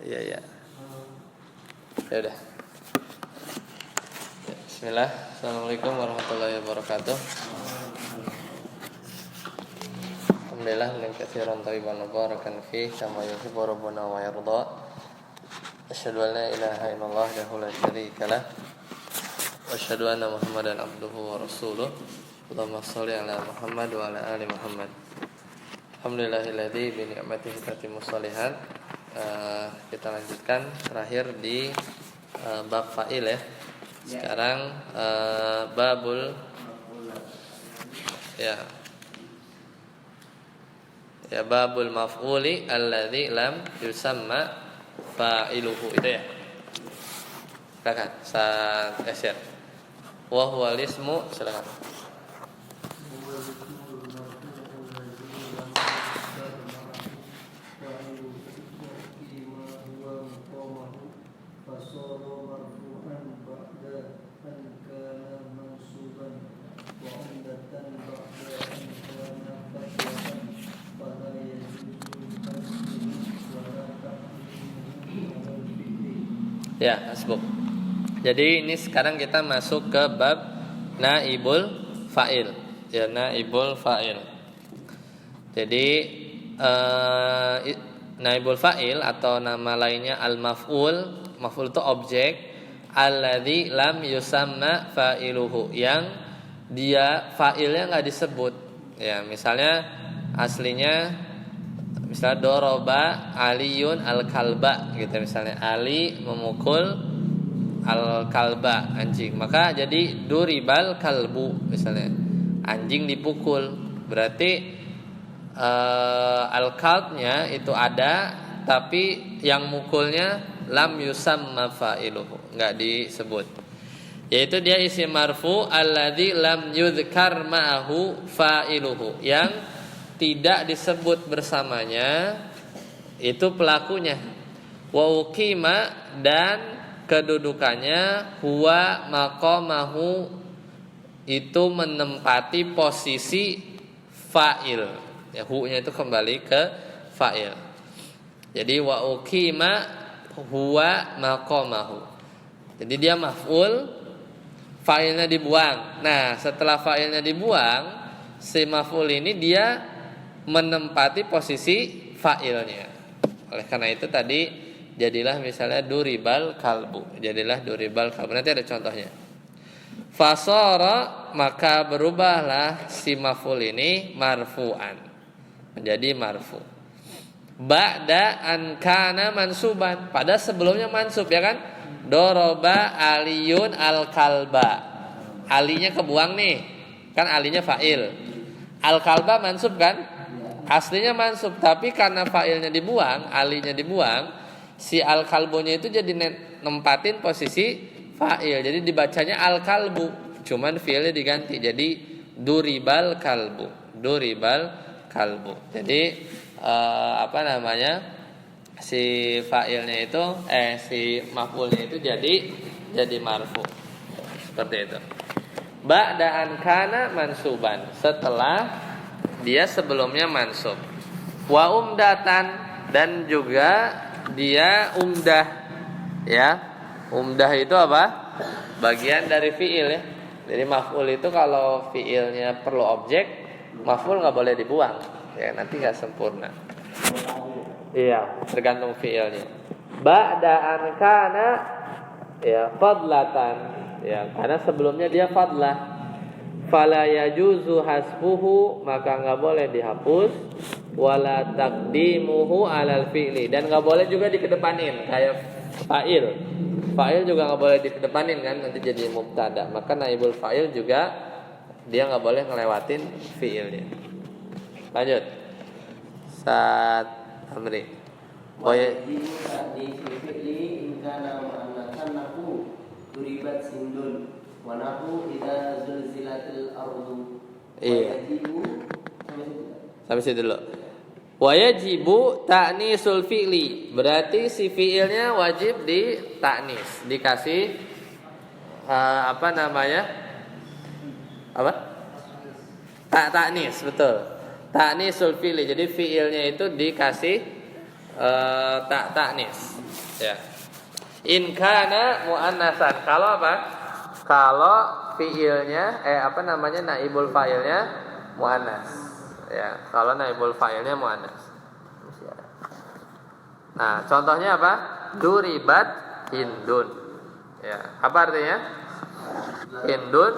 Iya ya. Ya udah. Bismillah. Assalamualaikum warahmatullahi wabarakatuh. Alhamdulillah min katsiran thayyiban mubarakan fi kama yuhibbu rabbuna wa yarda. Asyhadu an la ilaha illallah wahdahu la syarika lah. Wa asyhadu anna Muhammadan abduhu wa rasuluh. Allahumma shalli ala Muhammad wa ala ali Muhammad. Alhamdulillahilladzi bi ni'matihi tatimmu shalihat. Kita lanjutkan terakhir di bab fa'il ya. Sekarang babul babul maf'uli alladzi lam yusamma fa'iluhu itu ya. Silakan Ustaz Yasyir. Wa huwa ismu, silakan. Ya, hasbuk. Jadi ini sekarang kita masuk ke bab naibul fa'il. Ya, naibul fa'il. Jadi naibul fa'il atau nama lainnya al-maf'ul. Maf'ul itu objek alladzi lam yusamma fa'iluhu, yang dia fa'ilnya enggak disebut. Ya, misalnya aslinya doroba aliyun al-kalba gitu, misalnya Ali memukul al-kalba, anjing, maka jadi duribal kalbu, misalnya anjing dipukul, berarti al-kalbnya itu ada, tapi yang mukulnya lam yusamma fa'iluhu, enggak disebut, yaitu dia isim marfu alladzi lam yudhkar ma'ahu fa'iluhu, yang tidak disebut bersamanya itu pelakunya. Wa uqima, dan kedudukannya huwa maqamahu, itu menempati posisi fa'il. Ya, hu-nya itu kembali ke fa'il. Jadi wa uqima huwa maqamahu. Jadi dia maf'ul, fa'ilnya dibuang. Nah, setelah fa'ilnya dibuang, si maf'ul ini dia menempati posisi fa'ilnya. Oleh karena itu tadi jadilah misalnya duribal kalbu. Jadilah duribal kalbu. Nanti ada contohnya. Fasara, maka berubahlah si maf'ul ini marfu'an, menjadi marfu. Ba'da an kana mansuban, pada sebelumnya mansub ya kan? Doroba aliyun al kalba. Alinya kebuang nih. Kan alinya fa'il. Al kalba mansub kan? Aslinya mansub, tapi karena fa'ilnya dibuang, alinya dibuang, si al-kalbunya itu jadi nempatin posisi fa'il. Jadi dibacanya al-kalbu, cuman fi'ilnya diganti jadi duribal kalbu. Duribal kalbu. Jadi si fa'ilnya itu si maf'ulnya itu jadi marfu. Seperti itu. Ba'da'an kana mansuban, setelah dia sebelumnya mansub. Wa umdatan, dan juga dia umdah. Ya, umdah itu apa? Bagian dari fiil ya. Jadi maf'ul itu kalau fiilnya perlu objek, maf'ul enggak boleh dibuang. Ya, nanti enggak sempurna. Iya, tergantung fiilnya. Ba'da'an kana ya fadlatan. Ya, karena sebelumnya dia fadlah. Fala yajuzu hasbuhu, maka enggak boleh dihapus, wala taqdimuhu alal fi'li, dan enggak boleh juga dikedepanin kayak fa'il. Fa'il juga enggak boleh dikedepanin kan, nanti jadi mubtada. Maka naibul fa'il juga dia enggak boleh ngelewatin fi'ilnya. Lanjut. Sat Amri. Boy. Di fi'li in kana mu'annasan nahu duribat sindun. Wanahu idza zulzilatil ardu. Iya. Sampai situ dulu. Wa yajibu ta'nisul fi'li, berarti si fi'ilnya wajib di ta'nis, dikasih ta'nis, betul. Ta'nisul fi'li, jadi fi'ilnya itu dikasih tak taknis. Ya. In kana muannasan. Kalau apa? Kalau fiilnya naibul fa'ilnya muannas. Ya, kalau naibul fa'ilnya muannas. Nah, contohnya apa? Duribat Hindun. Ya, apa artinya? Hindun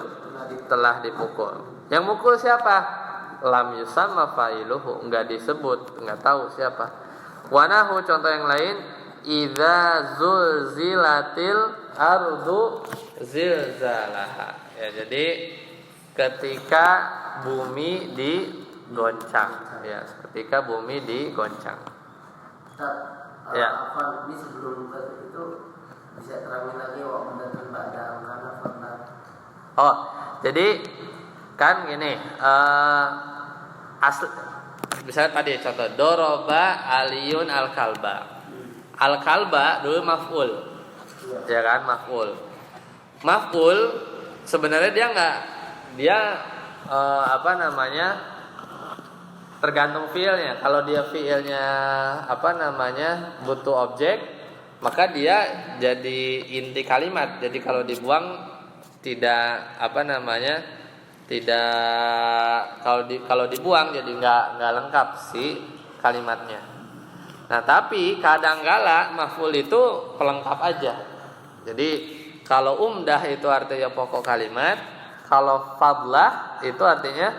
telah dipukul. Yang mukul siapa? Lam yusamma fa'iluhu, enggak disebut, enggak tahu siapa. Wanahu, contoh yang lain, idza zulzilatil ardu zilzalaha. Ya, jadi ketika bumi digoncang, ya, ketika bumi digoncang. Ya. Ini sebelum itu bisa terangin lagi waktu datang pada karena fakta. Oh, jadi kan gini, misalnya tadi contoh doroba aliyun al kalba. Al kalba dulu maf'ul, ya kan, maf'ul. Maf'ul sebenarnya dia tergantung fiilnya. Kalau dia fiilnya butuh objek, maka dia jadi inti kalimat. Jadi kalau dibuang tidak kalau dibuang jadi nggak lengkap si kalimatnya. Nah, tapi kadangkala maf'ul itu pelengkap aja. Jadi kalau umdah itu artinya pokok kalimat, kalau fadlah itu artinya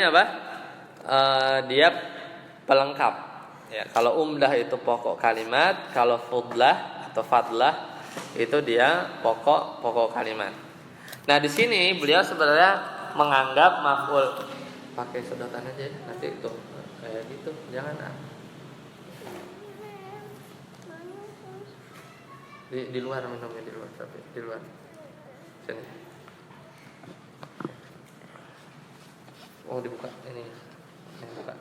apa? Dia pelengkap. Ya, kalau umdah itu pokok kalimat, kalau fadlah atau fadlah itu dia pokok kalimat. Nah, di sini beliau sebenarnya menganggap maf'ul pakai sedotan aja nanti itu kayak gitu, jangan di luar minumnya di luar, tapi di luar sini. Oh, dibuka ini buka.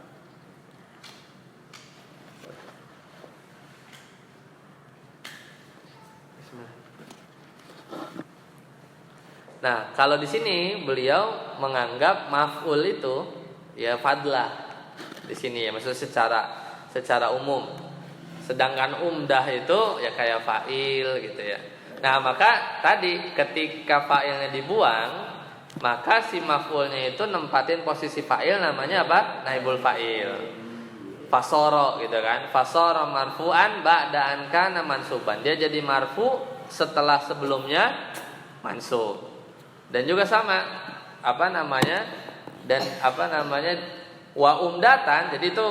Nah, kalau di sini beliau menganggap maf'ul itu ya fadlah. Di sini ya, maksudnya secara umum. Sedangkan umdah itu ya kayak fa'il gitu ya. Nah, maka tadi ketika fa'ilnya dibuang, maka si maf'ulnya itu nempatin posisi fa'il, namanya apa? Naibul fa'il. Fasoro gitu kan. Fasoro marfu'an ba'da an kana mansuban. Dia jadi marfu setelah sebelumnya mansub. Dan juga sama wa umdatan. Jadi itu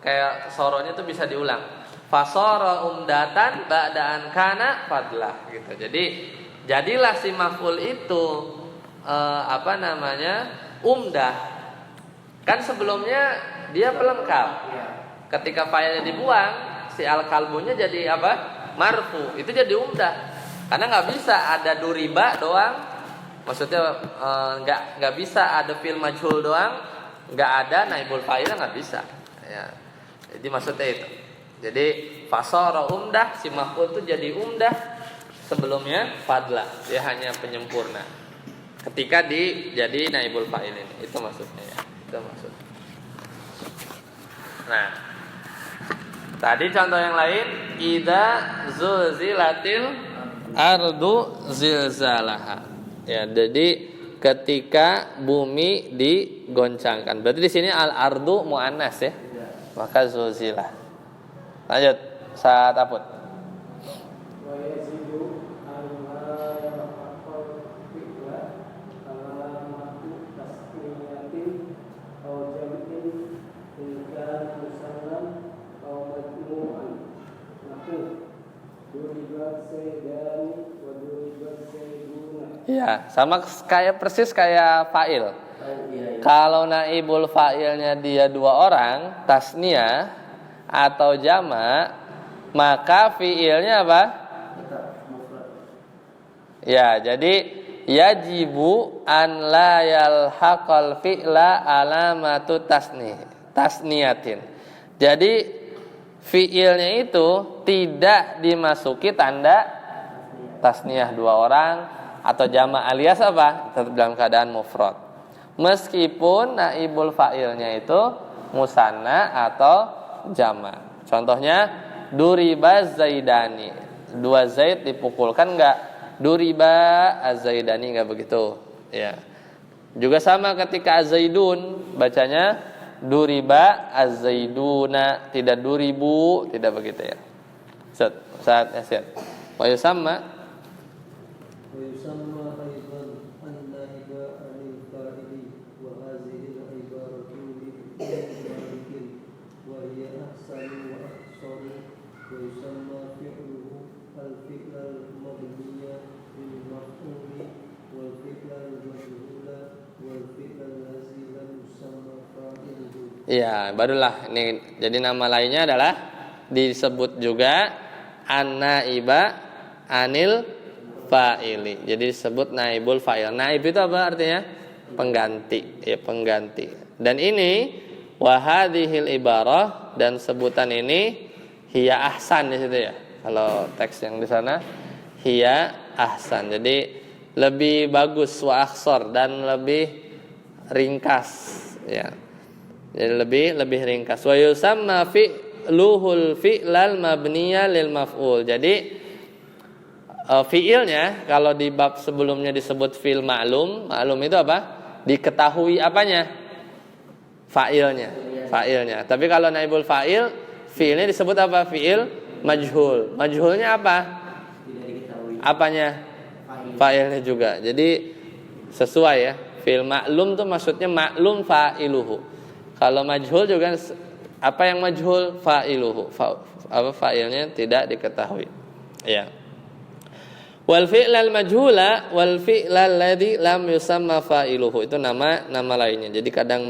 kayak soronya itu bisa diulang. Fasoro umdatan ba'daan kana fadlah gitu. Jadi jadilah si maf'ul itu umdah. Kan sebelumnya dia pelengkap. Ketika fa'ilnya dibuang, si al-kalbunya jadi apa? Marfu. Itu jadi umdah. Karena nggak bisa ada duriba doang. Maksudnya nggak bisa ada fi'il majhul doang, nggak ada naibul fa'il, nggak bisa. Ya. Jadi maksudnya itu. Jadi fasara umdah, si maf'ul itu jadi umdah, sebelumnya fadlah, dia hanya penyempurna. Ketika jadi naibul fa'il ini, itu maksudnya ya. Itu maksudnya. Nah, tadi contoh yang lain, idza zulzilatil ardu zilzalaha. Ya, jadi ketika bumi digoncangkan. Berarti di sini al-ardu muannas ya. Maka zulzilah. Lanjut, saat aput. Ya, sama kayak persis kayak fa'il. Kalau naibul fa'ilnya dia dua orang, tasniyah atau jama', maka fi'ilnya apa? Ya, jadi yajibu an la yalhaqal fi'la alamatu tasniyatin. Jadi fi'ilnya itu tidak dimasuki tanda tasniyah dua orang atau jama' alias apa? Tetap dalam keadaan mufrad. Meskipun naibul fa'ilnya itu musanna atau jama. Contohnya duriba zaidani, 2 zaid dipukulkan enggak? Duriba az-zaidani, enggak begitu. Ya. Juga sama ketika az-zaidun, bacanya duriba az-zaiduna, tidak duribu, tidak begitu ya. Saat Yasin. Wa yusamma أيضا النائب عن الفاعل وهذه العبارة لمالك وهي أحسن وأحسن ويسمى فعله الفعل المبني للمفعول والفعل المجهول والفعل الذي لم يسمى فاعله. Ya, barulah ini. Jadi nama lainnya adalah disebut juga an-naiba anil fa'ili. Jadi disebut naibul fa'il. Naib itu apa artinya? Pengganti, ya, pengganti. Dan ini wahadhil ibarah, dan sebutan ini hiya ahsan di situ ya. Kalau teks yang di sana hiya ahsan. Jadi lebih bagus wa akhsar, dan lebih ringkas ya. Jadi lebih ringkas. Wa yusamma fi'luhul fi'lal mabniya lil maf'ul. Jadi fi'ilnya kalau di bab sebelumnya disebut fi'il ma'lum. Ma'lum itu apa? Diketahui apanya? Fa'ilnya. Tapi kalau naibul fa'il, fi'ilnya disebut apa? Fi'il majhul. Majhulnya apa? Apanya? Fa'ilnya juga. Jadi sesuai ya. Fi'il ma'lum itu maksudnya ma'lum fa'iluhu. Kalau majhul juga apa yang majhul? Fa'iluhu. Apa fa'ilnya tidak diketahui. Ya. Wal fi'lal majhula wal fi'lal ladzi lam yusamma fa'iluhu, itu nama lainnya. Jadi kadang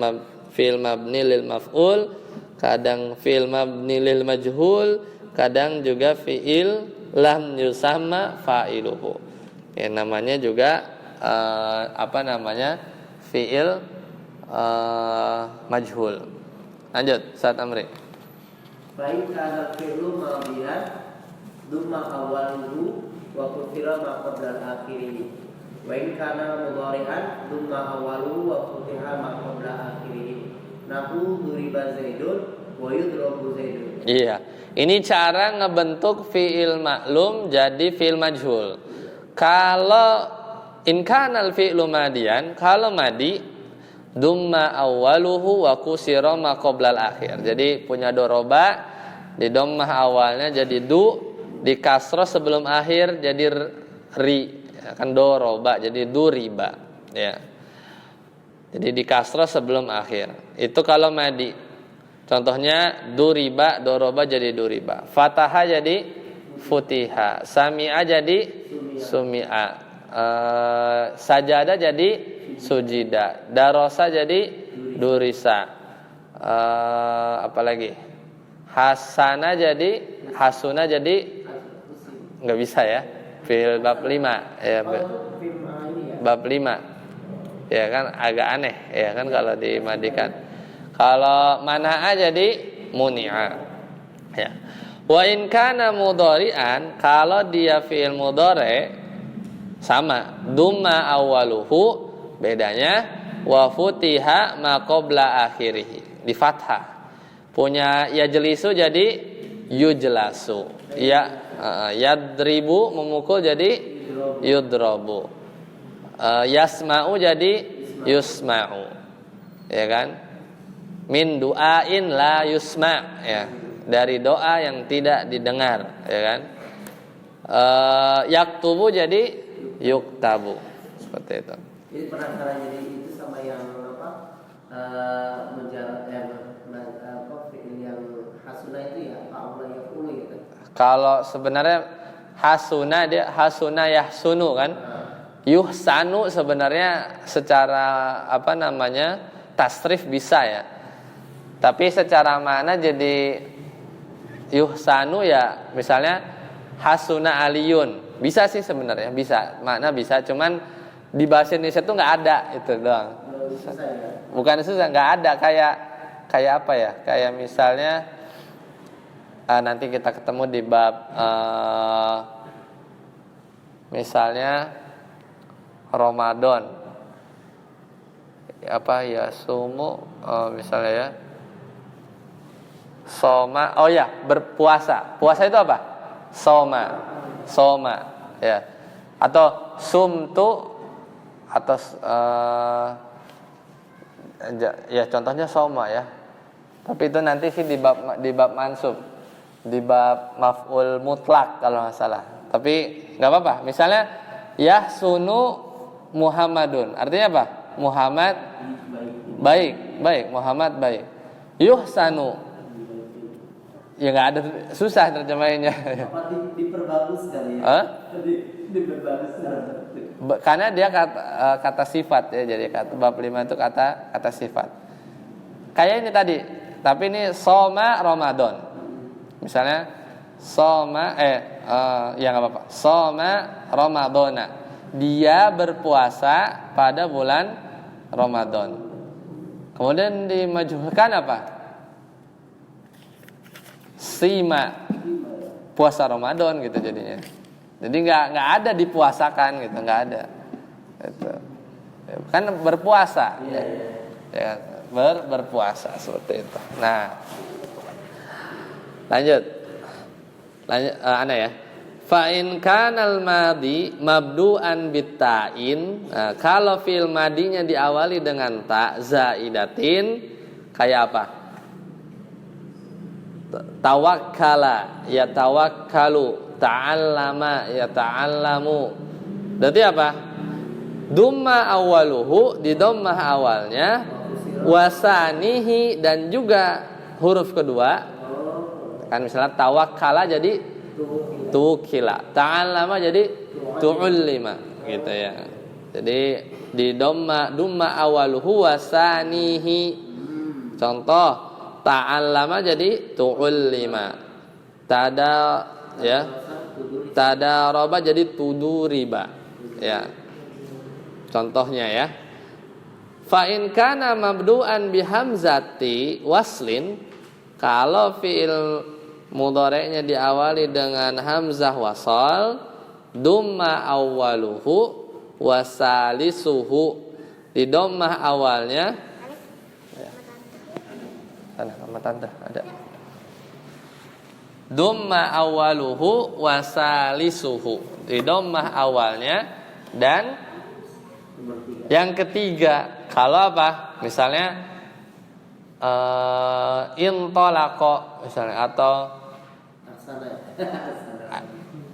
fi'il mabni lil maf'ul, kadang fi'il mabni lil majhul, kadang juga fi'il lam yusamma fa'iluhu. Ya, namanya juga fi'il majhul. Lanjut, Ustaz Amri. Baik kana fi'lu madiyan dumma awaluhu wa kufira ma qabla akhirih. Wa in kana mudhari'an dumma awaluhu wa futiha ma qabla akhirih. Nahu duriba zaidun wa yudrabu zaidun. Iya. Ini cara ngebentuk fi'il maklum jadi fi'il majhul. Kalau in kana al-fi'lu madiyan, kalau madi dumma awwaluhu wa kusira ma qoblal akhir. Jadi punya doroba, di dhammah awalnya jadi du, di kasrah sebelum akhir jadi ri. Ya, kan doroba jadi duriba ya. Jadi di kasrah sebelum akhir. Itu kalau madi. Contohnya duriba, doroba jadi duriba. Fataha jadi futiha. Sami'a jadi sumi'a. Sajada jadi sujida, darosa jadi durisa, apalagi hasana jadi hasuna jadi nggak bisa ya, fil bab 5 ya, bab 5 ya kan agak aneh ya kan kalau dimadikan. Kalau mana'a jadi muni'a ya. Wa in kana mudhari'an, kalau dia fi'il mudhari sama dumma awwaluhu, bedanya wa futiha ma qabla akhirih, di fathah. Punya yajlisu jadi yujlasu. Ya, yadribu memukul jadi yudrabu. Yasma'u jadi yusma'u. Ya kan? Min du'ain la yusma' ya. Dari doa yang tidak didengar, ya kan? Yaktubu jadi yuktabu. Seperti itu. Jadi penasaran, jadi itu sama yang fi'il yang hasuna itu ya, fa'ula yaqulu gitu. Kalau sebenarnya hasuna dia hasuna yahsunu kan. Yuhsanu sebenarnya secara tasrif bisa ya. Tapi secara makna jadi yuhsanu ya, misalnya hasuna aliyun. Bisa sih sebenarnya, bisa. Makna bisa, cuman di bahasa Indonesia tuh nggak ada itu doang. Bukan susah, nggak ada, kayak apa ya? Kayak misalnya nanti kita ketemu di bab misalnya Ramadan. Apa ya sumu misalnya ya. Soma. Oh ya, berpuasa. Puasa itu apa? Soma. Soma, ya. Atau sumtu atau ya contohnya soma ya. Tapi itu nanti sih di bab mansub. Di bab maf'ul mutlak kalau nggak salah. Tapi nggak apa-apa. Misalnya yahsunu Muhammadun. Artinya apa? Muhammad baik. Muhammad baik. Yuhsanu. Ya nggak ada, susah terjemahinnya. Apa diperbagus kali ya? Diperbagus. Karena dia kata sifat ya. Jadi bab 5 itu kata sifat. Kayak ini tadi. Tapi ini soma Ramadan. Misalnya soma ya nggak apa-apa. Soma Ramadana. Dia berpuasa pada bulan Ramadan. Kemudian dimajukan apa? Sima, puasa Ramadan gitu jadinya. Jadi nggak ada dipuasakan gitu, nggak ada. Itu kan berpuasa. Ya, berpuasa seperti itu. Nah, lanjut ana ya. Fa in kanal madi mabdu'an bitta'in. Kalau fi'il madinya diawali dengan ta zaidatin, kayak apa? Tawakkala ya tawakkalu, ta'allama ya ta'allamu. Berarti apa? Dumma awaluhu, di dhammah awalnya, wasanihi, dan juga huruf kedua. Kan misalnya tawakkala jadi tukila, ta'allama jadi tu'ullima gitu ya. Jadi di dumma awaluhu wasanihi. Contoh ta'allama jadi tu'ullima. Tadaraba jadi tuduriba. Ya. Contohnya ya. Fa in kana mabdu'an bihamzati waslin, kalau fi'il mudhari'nya diawali dengan hamzah wasal, dumma awwaluhu wasalisuhu, di dhammah awalnya ya. Sama tante ada. Dumma awwaluhu wasalisuhu, di dhammah awalnya, dan yang ketiga kalau apa? Misalnya intolako misalnya, atau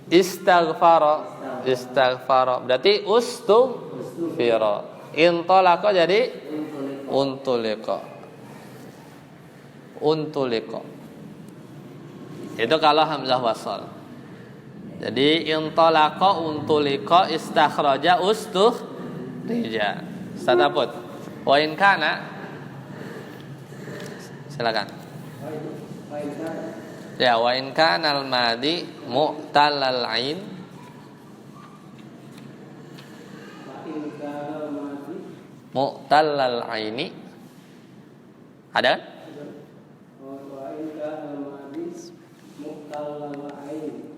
istighfaro berarti ustughfiro. Intolako jadi untuliko. Itu kalau hamzah wasal. Jadi intolako untuliko istakhraja ustukhrija. Stadaput. Wa in kana, silakan. Ya, wa in kana al-madi mu'tallal ain. Mu'tallal aini. Ada? Wa in kana al-madi mu'tallal ain.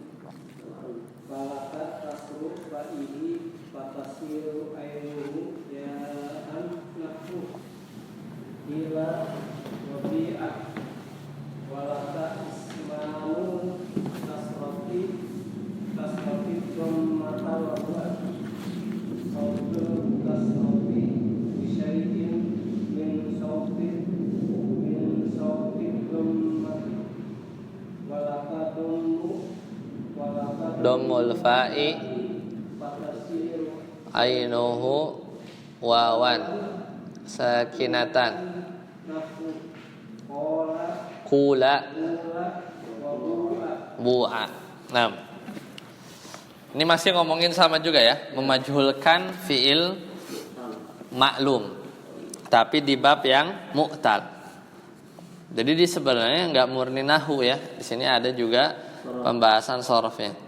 Falaka tasruf fa'ihi fatasiru ainuhu ya'an nahu ila wabi'ah walaka isma'un tasrafi dhammata wa huwa sawtu tasrafi bisyai'in min sawti dhammati walaka Dhammul fa'i ainuhu wawan sakinatan kula bu'a. Nah, ini masih ngomongin sama juga ya, memajhulkan fi'il maklum, tapi di bab yang mu'tal. Jadi di sebenarnya nggak murni nahwu ya, di sini ada juga pembahasan sorofnya.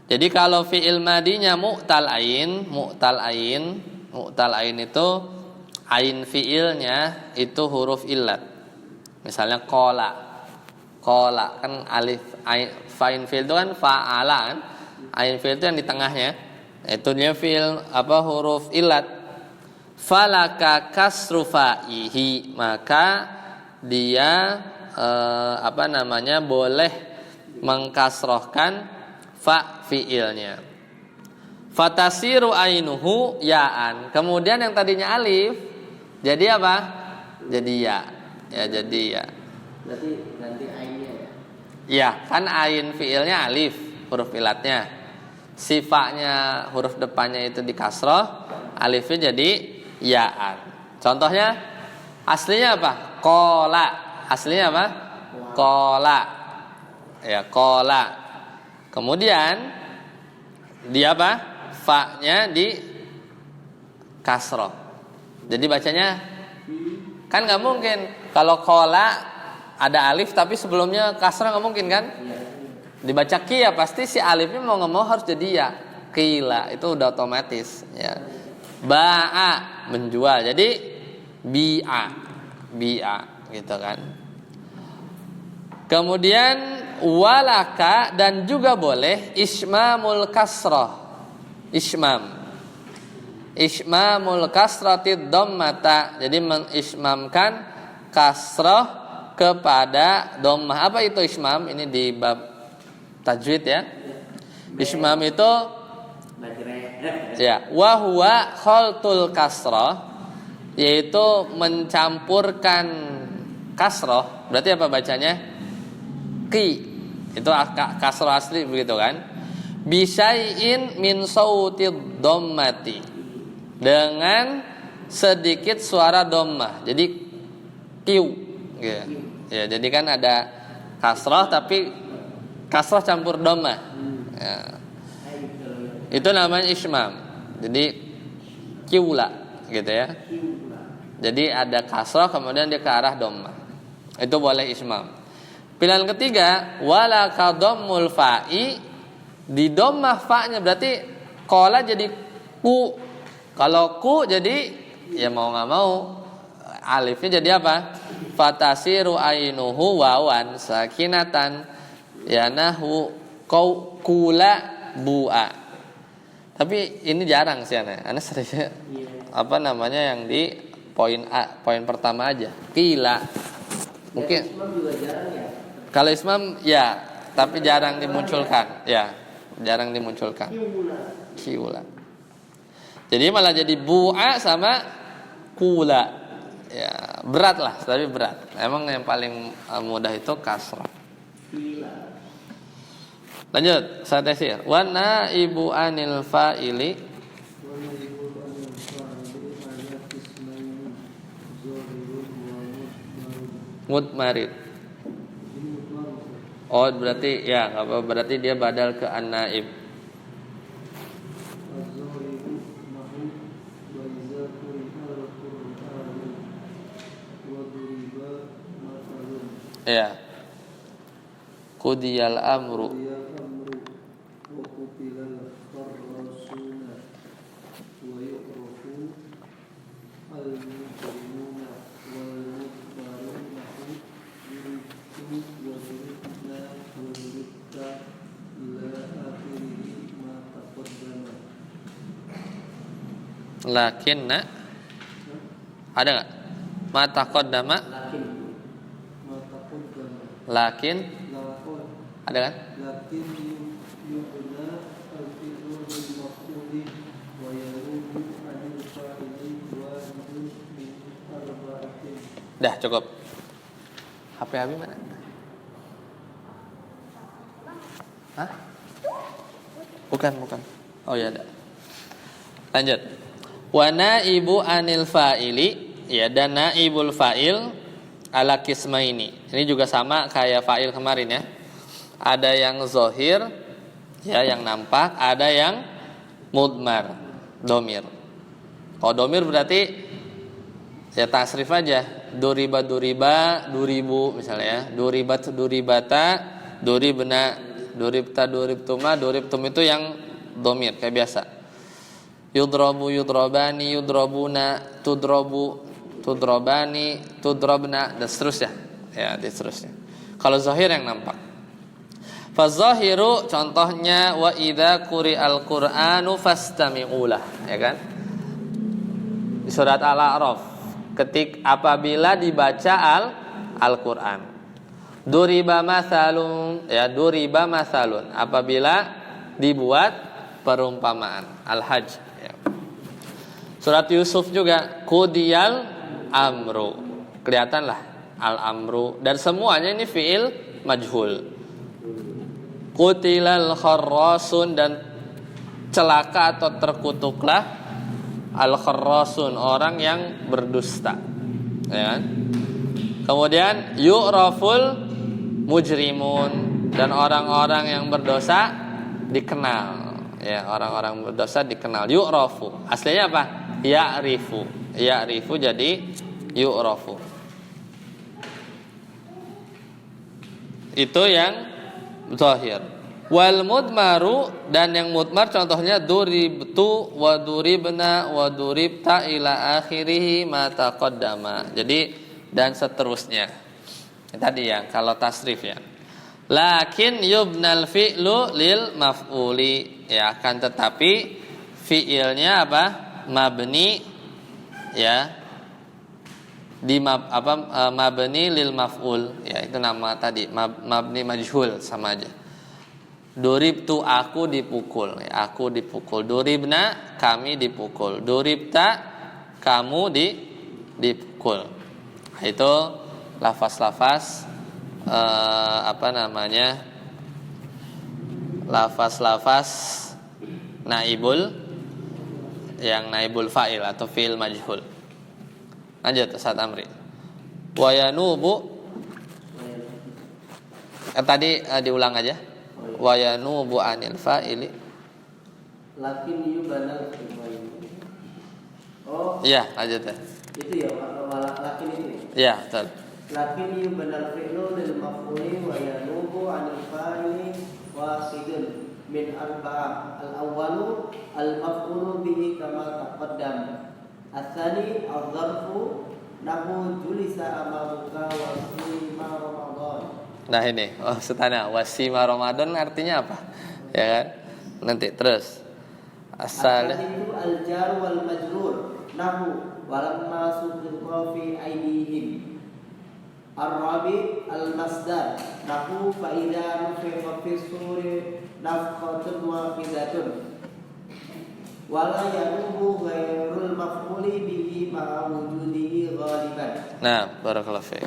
Jadi kalau fi'il madinya mu'tal ain itu ain fi'ilnya itu huruf illat. Misalnya qala kan alif ain, fa'in fi'il itu kan fa'ala kan. Ain fi'il itu yang di tengahnya. Itu dia fi'il huruf illat. Falaka kasru fa'ihi, maka dia boleh mengkasrohkan fa fiilnya. Fatasiru ainuhu ya'an. Kemudian yang tadinya alif jadi apa? Jadi ya. Ya jadi ya. Berarti ganti ainnya ya. Ya, kan ain fiilnya alif, huruf ilatnya. Sifatnya huruf depannya itu di kasroh, alifnya jadi ya'an. Contohnya aslinya apa? Kola. Aslinya apa? Kola. Ya, kola. Kemudian dia apa? Fa-nya di kasroh. Jadi bacanya kan nggak mungkin kalau kola ada alif tapi sebelumnya kasroh, nggak mungkin kan? Dibaca ki ya pasti si alifnya mau nggak mau harus jadi ya. Kila itu udah otomatis ya. Ba'a menjual jadi bi'a gitu kan. Kemudian walaka dan juga boleh ismamul kasroh. Ismamul kasratid dhammata. Jadi mengismamkan kasroh kepada dhammah. Apa itu ismam? Ini di bab tajwid ya. Ismam itu ya, wa huwa khaltul kasroh, yaitu mencampurkan kasroh. Berarti apa bacanya? Ki. Itu kasroh asli begitu kan? Bisyai'in min sautid dhammati, dengan sedikit suara dhammah. Jadi kiu gitu. Ya, jadi kan ada kasroh tapi kasroh campur dhammah. Ya. Itu namanya ismam. Jadi kiula gitu ya. Jadi ada kasroh kemudian dia ke arah dhammah. Itu boleh ismam. Pilihan ketiga wala kadhammul fa'i, di dhammah fa-nya berarti qala jadi ku. Kalau ku jadi ya mau nggak mau alifnya jadi apa? Fatasiru ainuhu wawan sakinatan yanahu kula bu'a. Tapi ini jarang sih Ana sering yang di poin A, poin pertama aja. Kila. Mungkin Ismam juga jarang ya. kalau ismam ya, tapi jarang dimunculkan. Ya, jarang dimunculkan. Kiula. Jadi malah jadi bu'a sama kula. Ya, berat lah, tapi berat. Emang yang paling mudah itu kasrah. Lanjut, saya tesir. Wa naibu anil fa'ili mudmarid. Oh, berarti ya, apa berarti dia badal ke an-naib. Ya. Qudiyal amru. Lakinna ada nggak? Mata qaddama. Lakin ada kan? Dah cukup. HP Abi mana? Hah? Bukan. Oh ya ada. Lanjut. Wa naibu anil fa'ili, ya, dan naibul fa'il ala kismaini. Ini juga sama kayak fa'il kemarin ya. Ada yang zohir, ya, yang nampak, ada yang mudmar, domir. Kalau domir berarti ya tasrif aja. Duriba, 2000 misalnya ya. Duribata, duribna, duribta, duribtuma, duribtum itu yang domir kayak biasa. Yudrabu, yudrabani, yudrabuna, tudrabu, tudrabani, tudrabna, dan seterusnya. Ya, dan seterusnya. Kalau zahir yang nampak. Fazahiru contohnya wa idza quri'al Qur'anu fastami'ulah, ya kan? Di surat Al-A'raf, apabila dibaca Al-Qur'an. Duriba masalun, ya duriba masalun. Apabila dibuat perumpamaan. Al-Hajj. Ya. Surat Yusuf juga qudiyal amru. Kelihatanlah al-amru dan semuanya ini fiil majhul. Qutilal kharrasun dan celaka atau terkutuklah al-kharrasun, orang yang berdusta. Ya kan? Kemudian yu'raful mujrimun, dan orang-orang yang berdosa dikenal. Ya, orang-orang berdosa dikenal. Yu'rafu. Aslinya apa? Ya'rifu. Ya'rifu jadi yu'rafu. Itu yang zahir. Wal mudmaru, dan yang mudmar contohnya duribtu wa duribna wa duribta ila akhirih ma taqaddama. Jadi dan seterusnya. Tadi ya kalau tasrif ya. Lakin yubnal fi'lu lil maf'uli, ya, akan tetapi fi'ilnya apa? Mabni, ya. Mabni lil maf'ul, ya, itu nama tadi mabni majhul, sama aja. Duribtu, aku dipukul, ya, aku dipukul. Duribna, kami dipukul. Duribta, kamu dipukul. Itu lafaz-lafaz lafaz-lafaz naibul, yang naibul fa'il atau fi'il majhul. Lanjut Ustaz Amri. Wa yanubu, tadi diulang aja. Wa yanubu anil fa'ili. Lakin yubanal fi'il. Oh. Iya, lanjut ya. Itu ya, lakin itu. Iya, betul. Lakin yubanal fi'lu lil maf'uli wa yanubu anil fa'ili wasidun min arba'ah. Al-awwalu al-maf'ulu bihi kama taqaddam. Ats-tsani adz-dzarfu nahu julisa amamuka wa sima Ramadan. Nah ini, setana wasima Ramadan artinya apa? Ya kan? Nanti terus. Asal itu al-jar wal majrur nahu walamma suqiqa fi aydihim. Ar-rabi al-masdar nahu fa idza nufiqa fi suri nafqatun wahidatun. Wala yanubu ghairul maf'uli bihi ma'a wujudihi ghaliban. Nah, barakallahu fiik.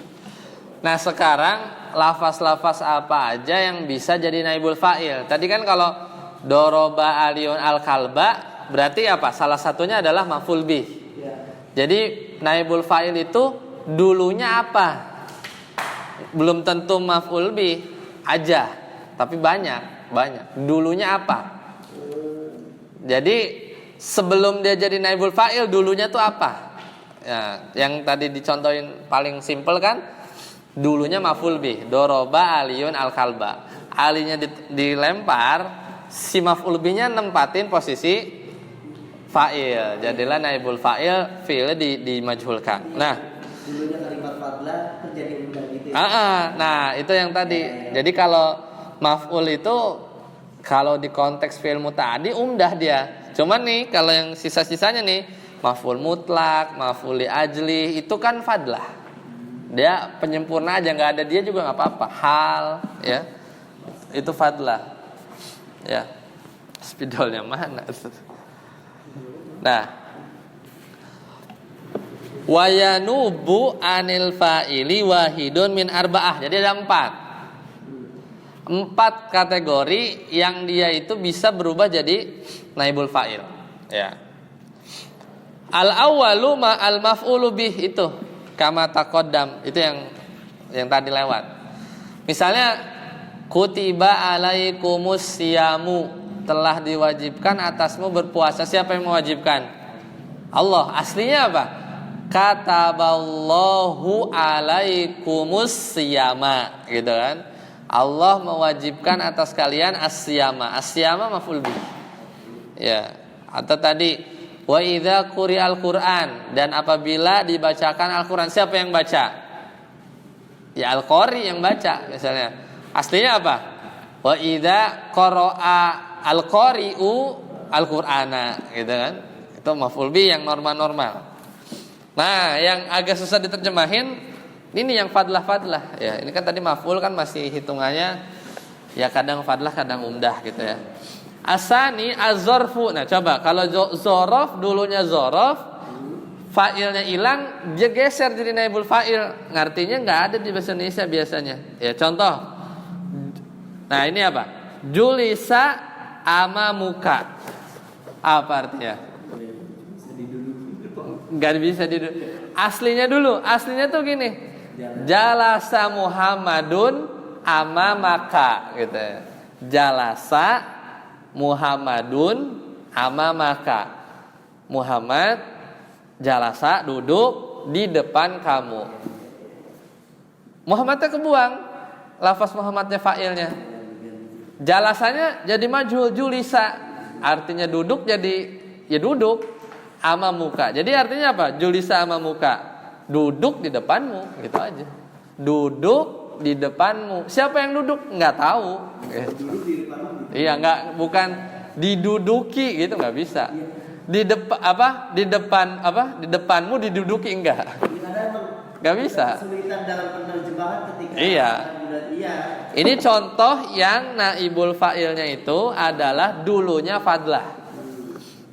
Nah, sekarang lafaz-lafaz apa aja yang bisa jadi naibul fa'il? Tadi kan kalau doroba aliyun al-kalba berarti apa? Salah satunya adalah maf'ul bih. Ya. Jadi naibul fa'il itu dulunya apa? Belum tentu maf'ul bih aja, tapi banyak. Dulunya apa? Jadi sebelum dia jadi naibul fa'il dulunya tuh apa? Ya, yang tadi dicontohin paling simpel kan? Dulunya maf'ul bih, doroba aliyun al-kalba. Alinya dilempar, si maf'ul bihnya nempatin posisi fa'il. Jadilah naibul fa'il, fi'ilnya dimajhulkan. Nah, dulunya kalimat fadlah terjadi umdah gitu ya. Nah, itu yang tadi. Jadi kalau maf'ul itu kalau di konteks fi'il muta'addi umdah dia. Cuman nih kalau yang sisa-sisanya nih maf'ul mutlak, maf'ul li ajli itu kan fadlah. Dia penyempurna aja, nggak ada dia juga nggak apa-apa. Hal, ya, itu fadlah. Ya, spidolnya mana? Nah, wayanubu anil fa'ili wahidun min arba'ah. Jadi ada 4 kategori yang dia itu bisa berubah jadi naibul fa'il. Ya. Al-awwalu ma al-maf'ulu bih, itu kama taqaddam, itu yang tadi lewat. Misalnya kutiba alaikumus siyamu, telah diwajibkan atasmu berpuasa. Siapa yang mewajibkan? Allah. Aslinya apa? Kataballahu alaikumus siyama, gitu kan? Allah mewajibkan atas kalian as-siyama. As-siyama maf'ul bih. Ya. Atau tadi wa idza quri'al Qur'an, dan apabila dibacakan Al-Qur'an. Siapa yang baca? Ya al-qari yang baca misalnya. Aslinya apa? Wa idza qara'a al-qari'u al-Qur'ana, gitu kan? Itu maf'ul bih yang normal-normal. Nah, yang agak susah diterjemahin Ini yang fadlah ya. Ini kan tadi maf'ul kan masih hitungannya ya kadang fadlah kadang umdah gitu ya. Asani az-zarfu. Nah, coba kalau zorof dulunya zorof, fa'ilnya hilang, dia geser jadi naibul fa'il. Ngartinya nggak ada di bahasa Indonesia biasanya. Ya, contoh. Nah, ini apa? Julisa amamuka. Apa artinya? Nggak bisa diduduk. Aslinya dulu. Aslinya tuh gini. Jalasa Muhammadun amamaka gitu ya. Jalasa Muhammadun amamaka. Muhammad jalasa duduk di depan kamu. Muhammadnya kebuang. Lafaz Muhammadnya fa'ilnya. Jalasanya jadi majhul julisa. Artinya duduk jadi ya duduk amamuka. Jadi artinya apa? Julisa amamuka. Duduk di depanmu gitu aja. Duduk di depanmu. Siapa yang duduk? Nggak tahu. Iya, nggak, bukan diduduki gitu, nggak bisa. Di depan apa? Di depan apa? Di depanmu diduduki enggak? Nggak bisa. Kesulitan dalam penerjemahan ketika Iya. Ini contoh yang naibul fa'ilnya itu adalah dulunya fadlah.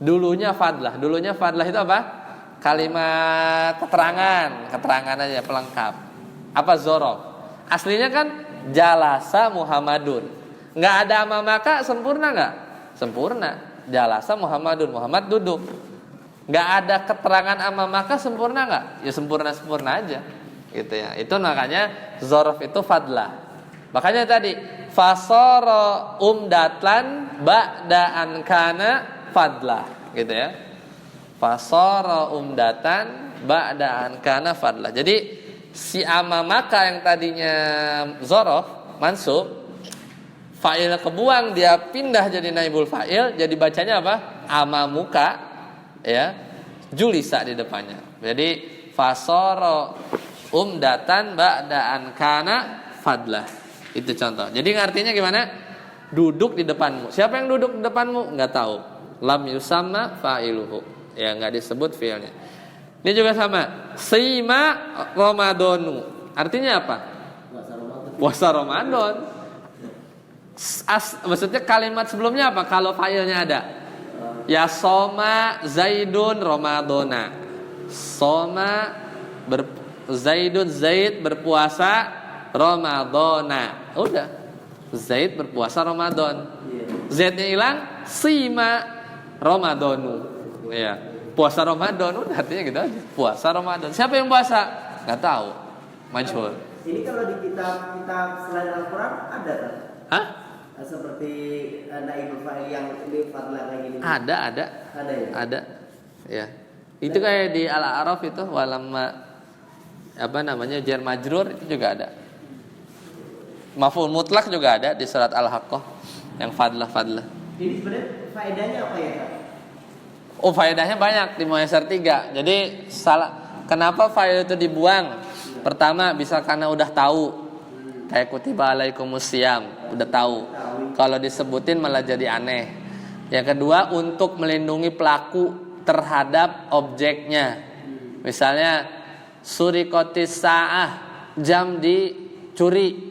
Dulunya fadlah itu apa? Kalimat keterangan aja pelengkap. Apa zorof? Aslinya kan jalasa Muhammadun. Nggak ada amamaka, sempurna nggak? Sempurna. Jalasa Muhammadun, Muhammad duduk. Nggak ada keterangan amamaka, sempurna nggak? Ya sempurna aja. Gitu ya. Itu makanya zorof itu fadlah. Makanya tadi fasoro umdatan ba'da ankana fadlah, gitu ya. Fasoro umdatan ba'da ankana fadlah. Jadi si amamaka yang tadinya zorof mansub, fa'il kebuang, dia pindah jadi naibul fa'il, jadi bacanya apa? Amamuka, ya, julisa di depannya. Jadi fasoro umdatan ba'da ankana fadlah. Itu contoh. Jadi artinya gimana? Duduk di depanmu. Siapa yang duduk di depanmu? Nggak tahu. Lam yusamma fa'iluhu. Ya, nggak disebut fi'ilnya. Ini juga sama. Sima Ramadanu. Artinya apa? Puasa Ramadan. Maksudnya kalimat sebelumnya apa? Kalau fa'ilnya ada. Ya soma Zaidun Ramadana. Soma Zaid berpuasa Ramadana. Udah. Zaid berpuasa Ramadan. Z-nya hilang, sima Ramadanu. Ya. Puasa Ramadan, udah artinya gitu aja. Puasa Ramadan. Siapa yang puasa? Enggak tahu. Majhul. Ini kalau di kitab selain Al-Qur'an ada kan? Hah? Seperti naibul fa'il yang ini fadlah kayak gini. Ada. Ada ya? Ada. Ya. Itu kayak di Al-A'raf itu walamma apa namanya jar majrur itu juga ada. Maf'ul mutlak juga ada di surat Al-Haqqah yang fadlah. Ini sebenarnya faedahnya apa ya, Kak? Oh, faedahnya banyak di Muyassar 3. Jadi kenapa fa'il itu dibuang? Pertama bisa karena udah tahu. Kayak kutiba alaikumusiyam, udah tahu. Kalau disebutin malah jadi aneh. Yang kedua untuk melindungi pelaku terhadap objeknya. Misalnya surikotis sa'ah, jam dicuri.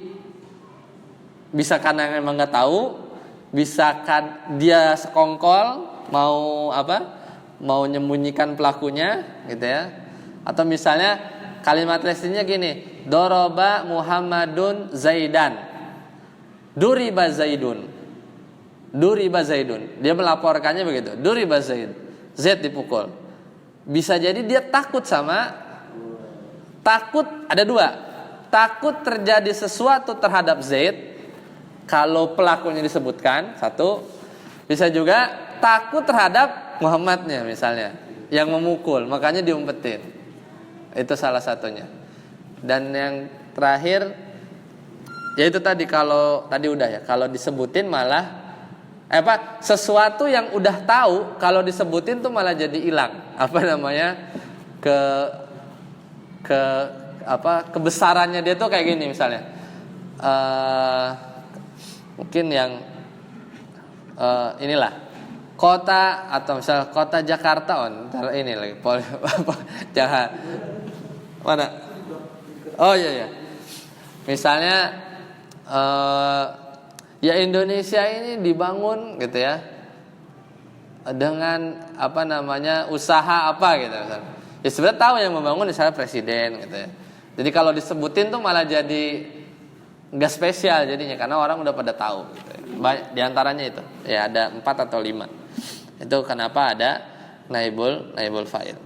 Bisa karena emang nggak tahu, bisa kan dia sekongkol mau menyembunyikan pelakunya, gitu ya. Atau misalnya kalimat resminya gini, doroba Muhammadun Zaidan, duriba Zaidun. Dia melaporkannya begitu, duriba Zaid, Z dipukul. Bisa jadi dia takut ada dua. Takut terjadi sesuatu terhadap Zaid kalau pelakunya disebutkan, satu. Bisa juga takut terhadap Muhammadnya misalnya yang memukul, makanya diumpetin. Itu salah satunya. Dan yang terakhir yaitu tadi, kalau tadi udah ya, kalau disebutin malah sesuatu yang udah tahu kalau disebutin tuh malah jadi hilang. Kebesarannya dia tuh kayak gini misalnya. Mungkin yang inilah kota, atau misal kota Jakarta ini lagi jangan mana Oh iya. Misalnya ya Indonesia ini dibangun gitu ya dengan usaha apa gitu misalnya. Ya sebenarnya tahu yang membangun misalnya presiden gitu ya. Jadi kalau disebutin tuh malah jadi nggak spesial jadinya karena orang udah pada tahu gitu ya. Di antaranya itu ya ada 4 atau 5. Itu kenapa ada naibul fa'il.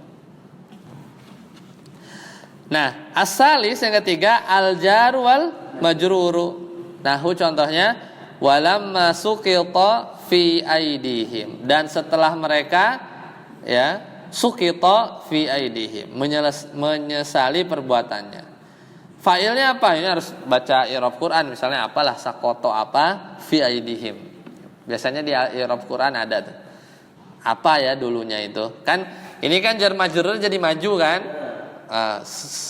Nah, asalis yang ketiga al-jar wal majruru. Nahu contohnya walamma suqita fi aidihim, dan setelah mereka ya suqita fi aidihim menyesali perbuatannya. Fa'ilnya apa? Ini harus baca i'rab Quran misalnya apalah saqata apa fi aidihim. Biasanya di i'rab Quran ada tuh. Apa ya dulunya itu? Kan ini kan jar majrur jadi maju kan?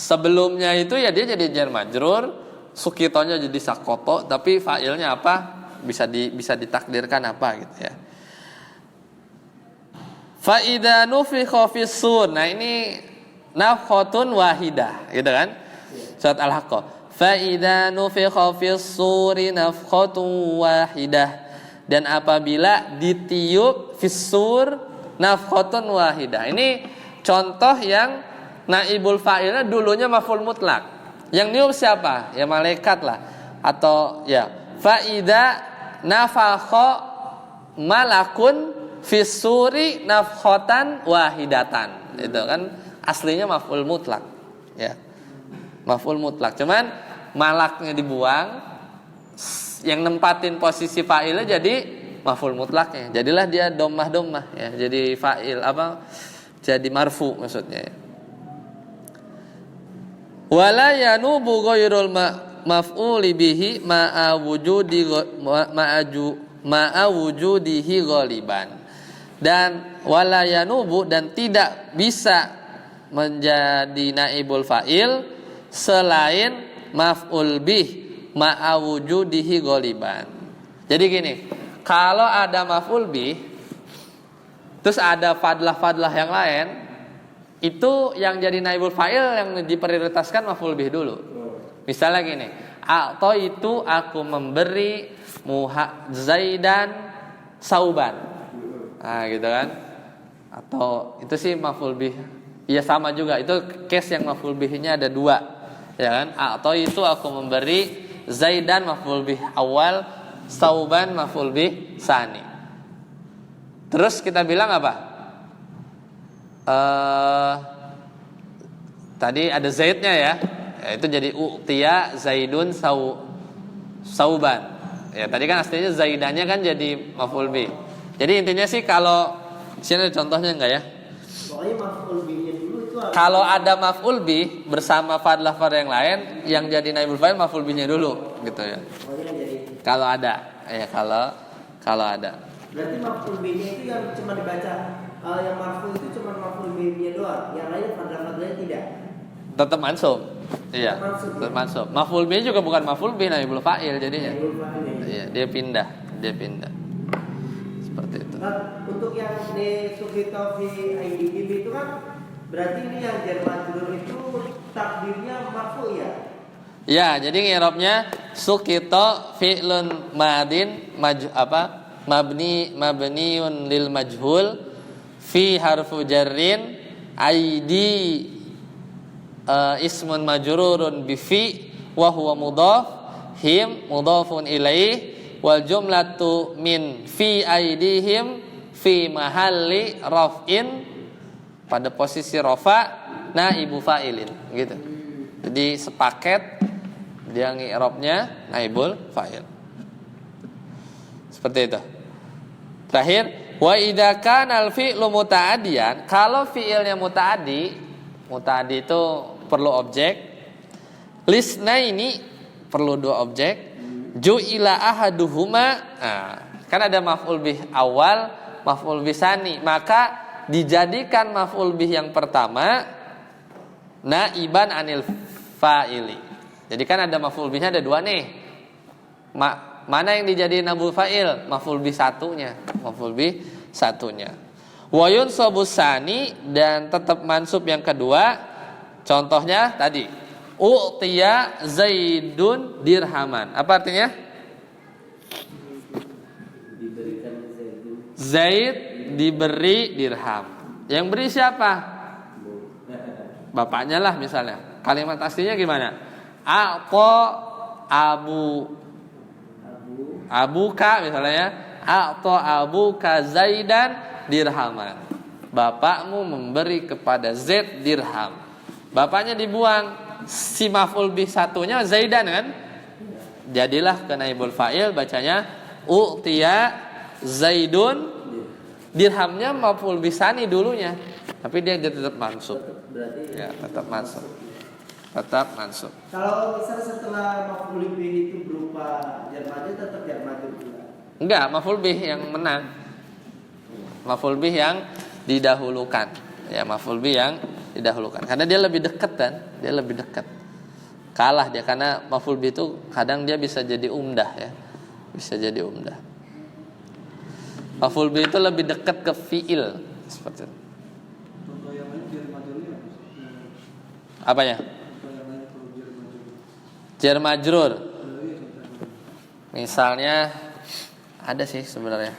Sebelumnya itu ya dia jadi jar majrur, sukitonya jadi sakoto, tapi fa'ilnya apa? Bisa ditakdirkan apa gitu ya. Fa idza nufikha fis sur. Nah ini nafkhatun wahidah, gitu kan? Surat Al-Haqqah. Fa idza nufikha fis suri nafkhatun wahidah. Dan apabila ditiup fis-sur nafkhatun wahidah. Ini contoh yang naibul fa'ilnya dulunya maf'ul mutlak. Yang niup siapa? Ya malaikat lah. Atau ya fa idza nafakha malakun fis-suri nafkhatan wahidatan. Itu kan aslinya maf'ul mutlak. Ya. Maf'ul mutlak. Cuman malaknya dibuang, yang nempatin posisi fa'ilnya jadi maf'ul mutlaknya. Jadilah dia dhammah ya. Jadi fa'il jadi marfu maksudnya ya. Wala yanubu ghairul maf'uli bihi ma'a wujudihi ghaliban. Dan wala yanubu, dan tidak bisa menjadi naibul fa'il selain maf'ul bih ma'a wujudihi ghaliban. Jadi gini, kalau ada maf'ul bih terus ada fadlah yang lain, itu yang jadi naibul fa'il yang diprioritaskan maf'ul bih dulu. Misalnya gini, itu aku memberi Zaidan sauban. Nah, gitu kan? Atau itu sih maf'ul bih. Iya sama juga, itu case yang maf'ul bihnya ada 2. Ya kan? Atau itu aku memberi Zaidan maf'ul bih awal, sauban maf'ul bih sani. Terus kita bilang apa? Tadi ada zaidnya ya. Itu jadi u'tiya zaidun sauban. Ya, tadi kan aslinya zaidannya kan jadi maf'ul bih. Jadi intinya sih kalau sini ada contohnya enggak ya? Pokoknya maf'ul bihnya dulu itu kalau ada maf'ul bih bersama fadlah yang lain, yang jadi naibul fa'il maf'ul bihnya dulu gitu ya. Kalau ada, ya kalau ada. Berarti maf'ul bihnya itu yang cuma dibaca, yang marfu itu cuma maf'ul bihnya doang, yang lain fadlah-fadlahnya tidak. Tetap mansub. Iya, tetap mansub. Maf'ul bih juga bukan maf'ul bih naibul fa'il jadinya. Iya, dia pindah. Seperti itu. Nah, untuk yang di sukhita fi aidihim itu kan berarti ini yang jar majrur itu takdirnya marfu ya? Ya, jadi i'rabnya sukhita fi'lun madin mabniun lil majhul fi harfu jarrin aidi ismun majrurun bi fi wa huwa mudhaf him mudhafun ilaih wal jumlatu min fi aidihim fi mahalli raf'in, pada posisi rafa naibu fa'ilin gitu. Jadi sepaket dia ngi'rabnya naibul fa'il. Seperti itu. Terakhir, wa idza kana al fi'lu muta'addiyan, kalau fi'ilnya muta'addi itu perlu objek. Lisna ini perlu 2 objek. Ju'ila ahaduhuma, kan ada maf'ul bih awal, maf'ul bih sani, maka dijadikan maf'ul bih yang pertama naiban anil fa'ili. Jadi kan ada maf'ul bihnya ada 2 nih. Mana yang dijadiin naibul fa'il? Maf'ul bih satunya. Wa yunsabus sani, dan tetap mansub yang kedua. Contohnya tadi U'tiya Zaidun dirhaman. Apa artinya? Diberikan Zaidun. Zaid diberi dirham. Yang beri siapa? Bapaknya lah misalnya. Kalimat aslinya gimana? A'ta abuka misalnya ya. A'ta abuka Zaidan dirhaman. Bapakmu memberi kepada Zaid dirham. Bapaknya dibuang. Si maf'ul bih satunya Zaidan kan? Jadilah ke naibul fa'il bacanya u'tiya Zaidun. Dirhamnya maf'ul bih tsani dulunya. Tapi dia tetap mansub. Berarti Ya, tetap mansub. Tetap mansub. kalau misal setelah maf'ul bih itu berupa jar majrur tetap jar majrur juga. Enggak, maf'ul bih yang menang. Maf'ul bih yang didahulukan. Ya, maf'ul bih yang didahulukan. Karena dia lebih dekat kan? Dia lebih dekat. Kalah dia karena maf'ul bih itu kadang dia bisa jadi umdah ya. Bisa jadi umdah. Maf'ul bih itu lebih dekat ke fi'il seperti itu. Contoh yang lain jar majrurnya apa? Apanya? Contoh yang lain kalau jar majrur. Jar majrur. Iya, contohnya. Misalnya ada sih sebenarnya.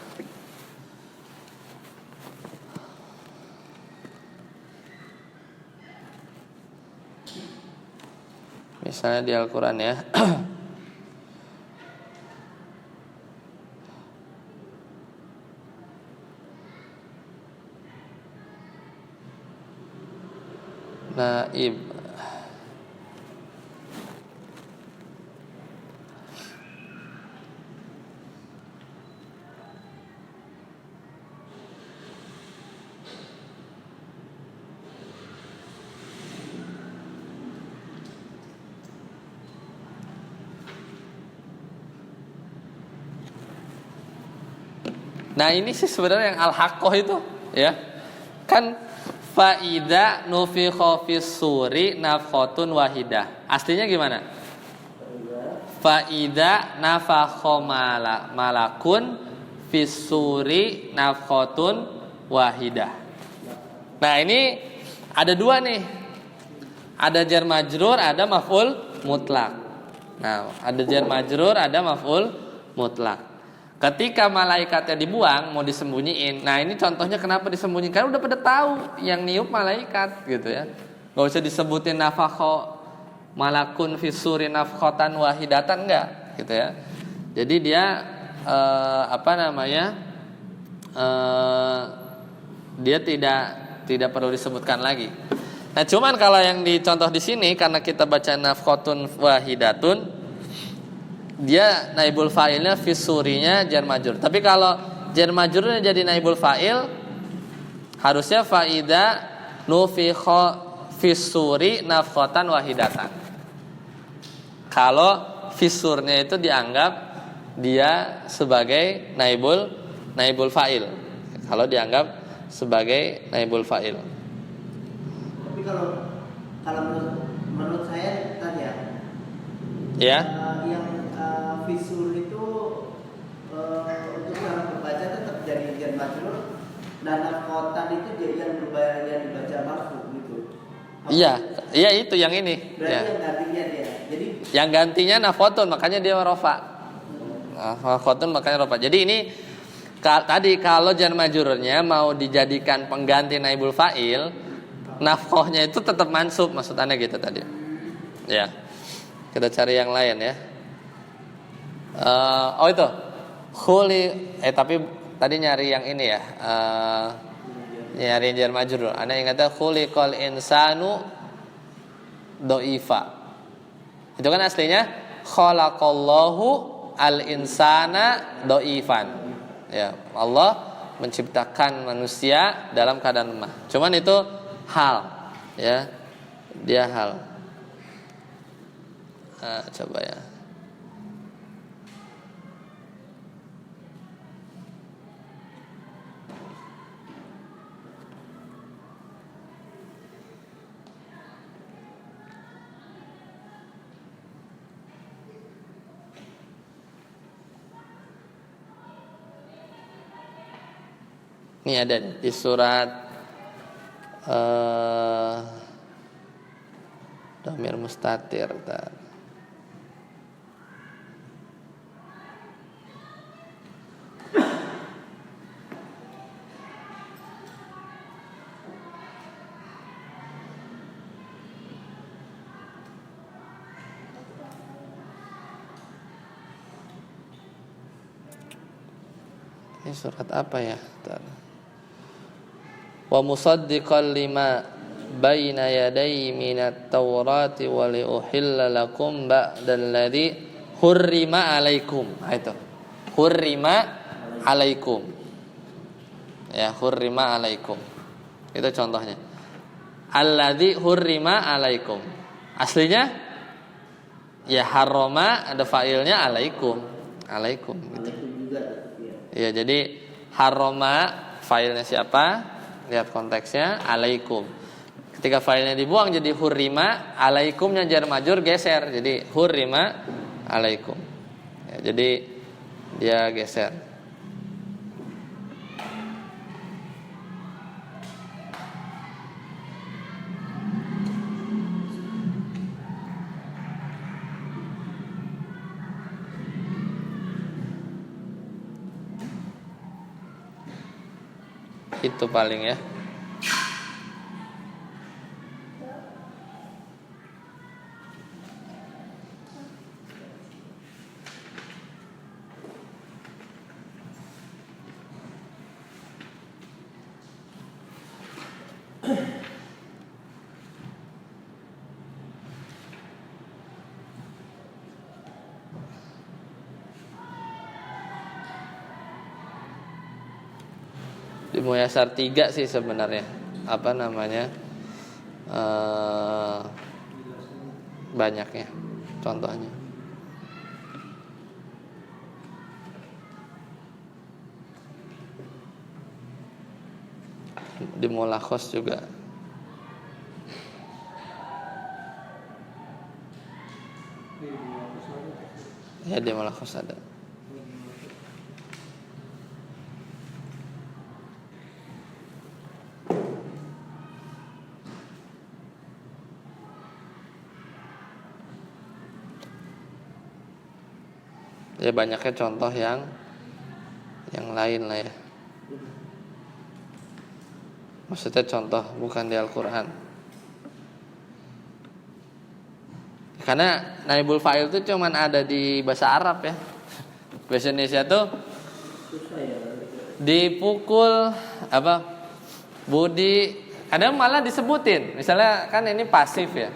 Misalnya di Al-Qur'an ya. Naib. Nah ini sih sebenarnya yang al-haqqah itu ya. Kan faida nufikha fis suri nafkhatun wahidah. Aslinya gimana? Faida nafakha malakun fis suri nafkhatun wahidah. Nah ini ada dua nih. Ada jar majrur, ada maf'ul mutlak. Nah, ada jar majrur, ada maf'ul mutlak. Ketika malaikatnya dibuang mau disembunyiin. Nah ini contohnya kenapa disembunyikan, udah pada tahu yang niup malaikat gitu ya. Gak usah disebutin nafakho malakun fisuri nafkhotan wahidatan, enggak gitu ya. Jadi dia dia tidak perlu disebutkan lagi. Nah cuman kalau yang dicontoh di sini karena kita baca nafkhotun wahidatun, dia naibul fa'ilnya fisurinya jar majrur. Tapi kalau jar majrurnya jadi naibul fa'il, harusnya faida nufikha fisuri nafkhatan wahidatan. Kalau fisurnya itu dianggap dia sebagai naibul fa'il. Kalau dianggap sebagai naibul fa'il. Tapi kalau menurut saya tadi Ya. Yang fisur itu untuk orang membaca tetap jadi jar majrur dan nafkhotan itu jadi yang dibaca marfu gitu. Iya itu yang ini. Berarti Ya. yang gantinya dia. Jadi yang gantinya nafkhotun, makanya dia rafa. Nafkhotun makanya rafa. Jadi ini tadi kalau jar majrurnya mau dijadikan pengganti naibul fa'il, nafkhohnya itu tetap mansub, maksudnya gitu tadi. Ya. Kita cari yang lain ya. Itu tapi tadi nyari yang ini ya. Nyari jar majrur. Ana ingatnya khuliqal insanu doifa. Itu kan aslinya khalaqallahu al insana doifan. Ya, Allah menciptakan manusia dalam keadaan lemah. Cuman itu hal, ya, dia hal. Coba ya. Ini ada di surat Dhamir mustatir. Ini surat apa ya? Wa musaddiqan lima baina yadayhi minat tawrati wa li uhilla lakum ba'dal ladzi hurrima alaikum. Itu. Hurrima alaikum. Ya, hurrima alaikum. Itu contohnya. Alladzi hurrima alaikum. Aslinya ya harrama, ada fa'ilnya alaikum. Alaikum gitu. Ya, jadi harrama failnya siapa? Lihat konteksnya, alaikum. Ketika failnya dibuang jadi hurrima, alaikumnya jar majur geser, jadi hurrima alaikum. Ya, jadi dia geser. Itu paling ya. Di Muyasar 3 sih sebenarnya. Apa namanya? Banyaknya contohnya. Di Mulakhos juga. Ya, di Mulakhos ada. Ya, banyaknya contoh yang lain lah ya. Maksudnya contoh bukan di Al-Quran. Karena naibul fa'il itu cuman ada di bahasa Arab ya. Bahasa Indonesia tuh dipukul apa? Budi, kadang malah disebutin. Misalnya kan ini pasif ya.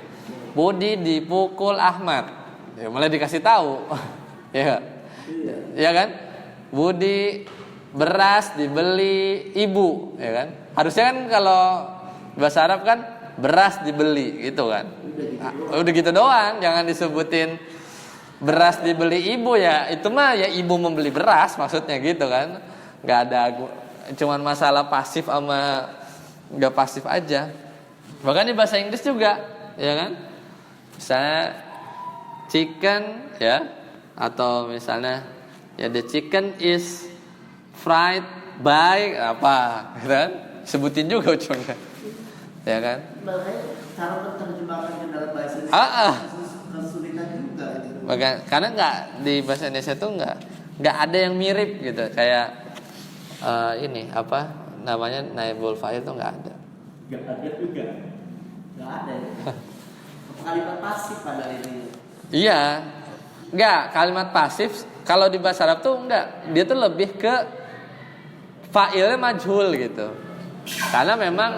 Budi dipukul Ahmad. Ya malah dikasih tahu. Ya. Ya kan? Budi beras dibeli ibu, ya kan? Harusnya kan kalau bahasa Arab kan beras dibeli gitu kan. Udah gitu doang, jangan disebutin beras dibeli ibu ya. Itu mah ya ibu membeli beras maksudnya gitu kan. Enggak ada cuman masalah pasif sama enggak pasif aja. Bahkan di bahasa Inggris juga, ya kan? Misalnya chicken ya, atau misalnya ya the chicken is fried by apa gitu kan, sebutin juga ujungnya ya kan. Makanya cara menerjemahkan ke dalam bahasa kesulitan juga gitu. Karena nggak di bahasa Indonesia tuh nggak ada yang mirip gitu kayak ini apa namanya naibul fa'il tuh nggak ada. Nggak ada juga. Nggak ada. Kalimat pasif pada ini. Iya. Enggak, kalimat pasif kalau di bahasa Arab tuh enggak, dia tuh lebih ke fa'ilnya majhul gitu. Karena memang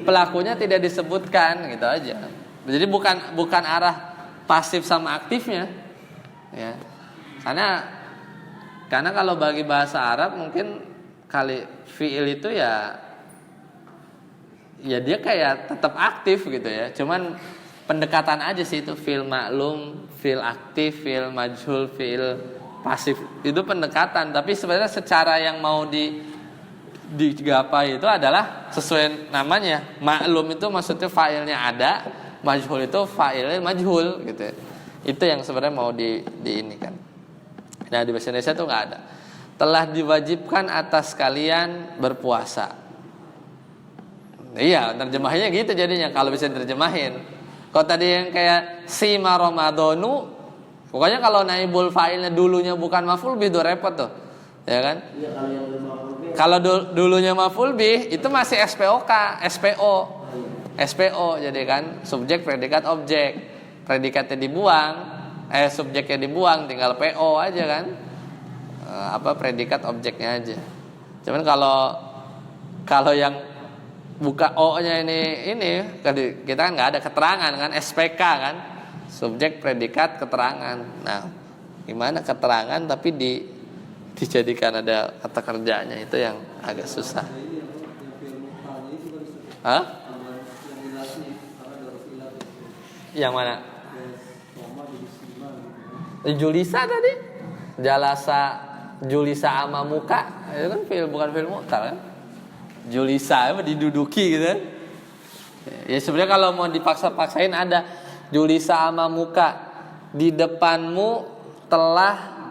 pelakunya tidak disebutkan gitu aja. Jadi bukan arah pasif sama aktifnya. Ya. Karena kalau bagi bahasa Arab mungkin kali fi'il itu ya dia kayak tetap aktif gitu ya. Cuman pendekatan aja sih itu fi'il maklum, fi'il aktif, fi'il majhul, fi'il pasif. Itu pendekatan, tapi sebenarnya secara yang mau digapai itu adalah sesuai namanya. Maklum itu maksudnya fa'ilnya ada, majhul itu fa'ilnya majhul gitu ya. Itu yang sebenarnya mau di ini kan. Nah, di bahasa Indonesia tuh enggak ada. Telah diwajibkan atas kalian berpuasa. Iya, terjemahnya gitu jadinya kalau bisa diterjemahin. Kalau tadi yang kayak sima Ramadhanu, pokoknya kalau naibul fa'ilnya dulunya bukan maf'ul bih itu repot tuh. Ya kan? Iya, kalau yang belum maf'ul bih. Kalau dulunya maf'ul bih itu masih SPOK, SPO jadi kan subjek predikat objek. Predikatnya dibuang, subjeknya dibuang, tinggal PO aja kan. Predikat objeknya aja. Cuman kalau yang buka O-nya ini kita kan nggak ada keterangan kan, SPK kan, subjek predikat keterangan. Nah, gimana keterangan tapi dijadikan ada kata kerjanya, itu yang agak susah. Ini yang film mukalnya itu kan bisa. Hah? Yang ilasnya karena ada huruf ilat itu. Yang mana? Koma jadi sima gitu. Julisa tadi, jalasa Julisa ama muka, itu kan bukan film mutal kan? Julisa diduduki gitu kan? Ya sebenarnya kalau mau dipaksa-paksain ada Julisa ama muka, di depanmu telah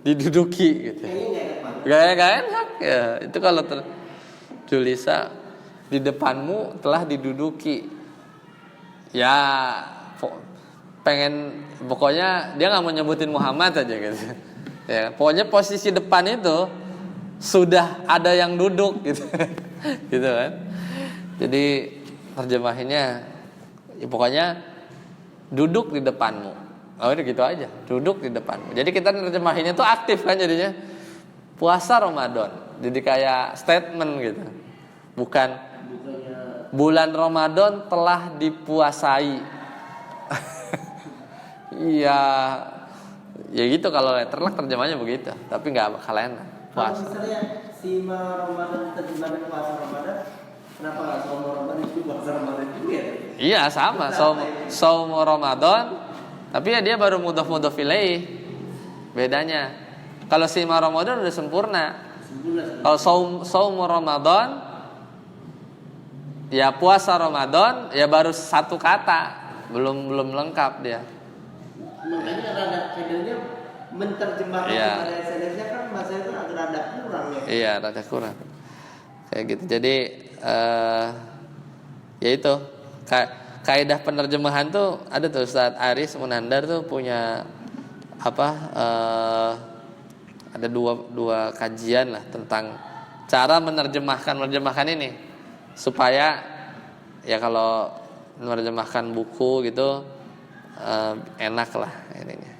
diduduki gitu. Gak enak ya. Itu kalau Julisa di depanmu telah diduduki. Ya pokoknya dia nggak mau nyebutin Muhammad aja gitu. Ya, pokoknya posisi depan itu sudah ada yang duduk gitu. Gitu kan. Jadi terjemahinnya ya pokoknya duduk di depanmu. Oh udah gitu aja, duduk di depanmu. Jadi kita terjemahinnya tuh aktif kan jadinya. Puasa Ramadan. Jadi kayak statement gitu. Bukan bulan Ramadan telah dipuasai. Iya. Ya gitu kalau letterlock terjemahnya begitu, tapi nggak bakal enak. Kalau Puasa. misalnya sima Ramadan terjemahan puasa Ramadan, kenapa nggak saum Ramadan itu puasa Ramadan juga ya? Iya sama, saum Ramadan, tapi ya dia baru mudhof ilaih. Bedanya. Kalau sima Ramadan udah sempurna. Kalau saum Ramadan, ya puasa Ramadan, ya baru satu kata, belum lengkap dia. Makanya rada kadangnya menterjemahkan kepada SNS-nya kan bahasa itu agak rada kurang ya. Iya, rada kurang. Kayak gitu. Jadi ya itu kaidah penerjemahan tuh ada tuh Ustaz Aris Munandar tuh punya ada dua kajian lah tentang cara menerjemahkan ini supaya ya kalau menerjemahkan buku gitu enak lah ininya,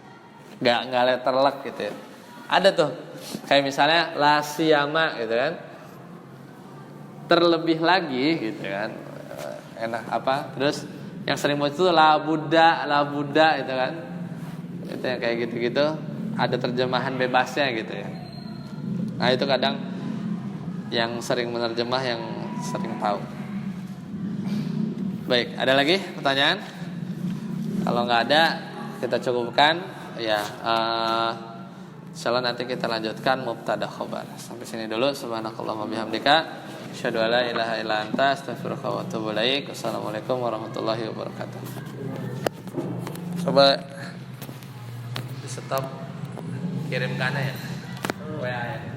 nggak letterlock gitu ya. Ada tuh kayak misalnya la siyama gitu kan, terlebih lagi gitu kan, enak terus yang sering muncul la buddha gitu kan, itu yang kayak gitu ada terjemahan bebasnya gitu ya. Nah itu kadang yang sering menerjemah yang sering tahu. Baik, ada lagi pertanyaan? Kalau nggak ada, kita cukupkan ya. Insyaallah nanti kita lanjutkan mubtada khobar. Sampai sini dulu. Subhanakallahumma bihamdika, asyhadu an la ilaha illa anta, astaghfiruka wa atubu ilaik. Wassalamualaikum warahmatullahi wabarakatuh. Coba di stop, kirimkan ya. WA ya.